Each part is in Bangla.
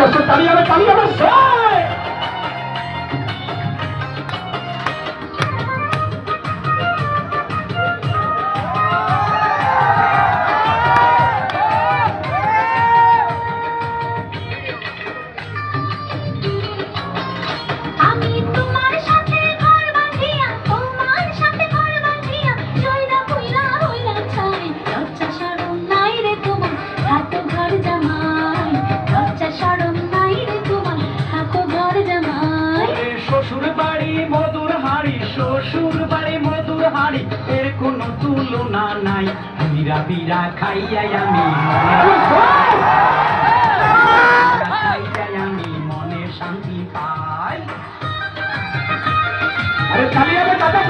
দর্শক তালি হবে শ্বশুর বাড়ি মধুর হাড়ি এর কোনো তুলনা নাই বিরা বিরা খাইয়াই আমি মনে শান্তি পাই। আরে খালি হবে দাদা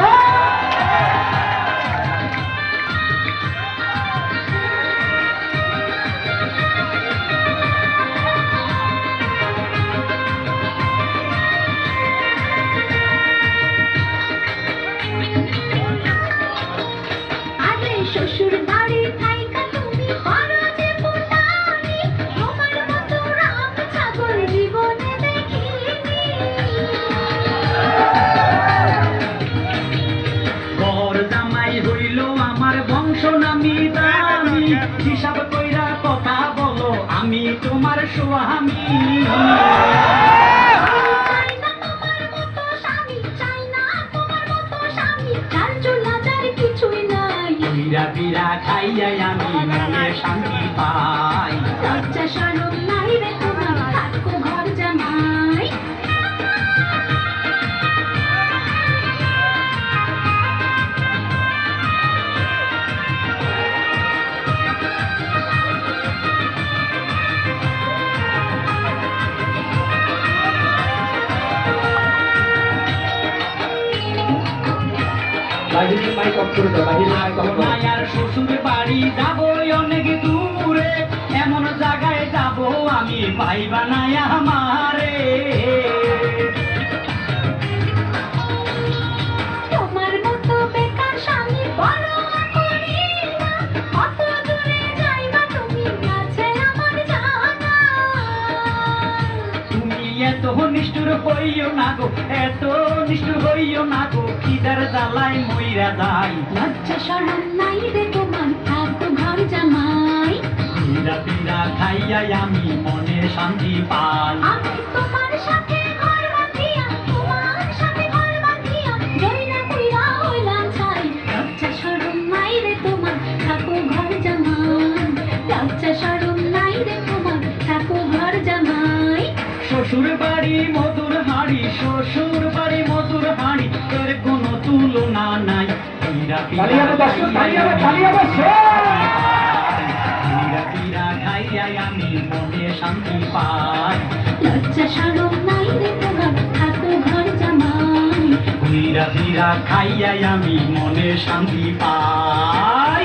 শ্বশুর বাড়ি থাইকা তুমি করো যে ফুটানি তোমার মতো রাম ছাগল জীবনে দেখিনি। ঘর জামাই হইল আমার বংশ নামি দামি হিসাব কইরা কথা বলো আমি তোমার স্বামী। বিরা বিরা খাইয়াই আমি মনে শান্তি পাই। লজ্জা শরম নাই রে তোমার থাকো ঘর জামাই। মায়ার শ্বশুর বাড়ি যাবো অনেক দূরে এমন জায়গায় যাবো আমি পাইবা না আমারে। তোমার মতো বেকার স্বামী বড় করি না কত দূরে যাইবা তুমি আছে আমার জানা। তুমি এত নিষ্ঠুর হইও না গো এত নিষ্ঠুর হইও না গো খিদার জ্বালায় মইরা যাই। লজ্জা শরম নাই রে তোমার থাকো ঘর জামাই। বিরা বিরা খাইয়াই আমি মনে শান্তি পাই। আমি তোমার সাথে ঘর বাঁধিয়া তোমার সাথে ঘর বাঁধিয়া জয়না কইরা হইলাম ছাই। লজ্জা শরম নাই রে তোমার থাকো ঘর জামাই। লজ্জা শরম নাই রে তোমার থাকো ঘর জামাই। শ্বশুর বাড়ি মধুর হাড়ি শ্বশুর বাড়ি মধুর হাড়ি এর কোনো তুলনা নাই। বিরা বিরা খাইয়াই আমি মনে শান্তি পাই। লজ্জা শরম নাই রে তোমার থাকো ঘর জামাই। বিরা বিরা খাইয়াই আমি মনে শান্তি পাই।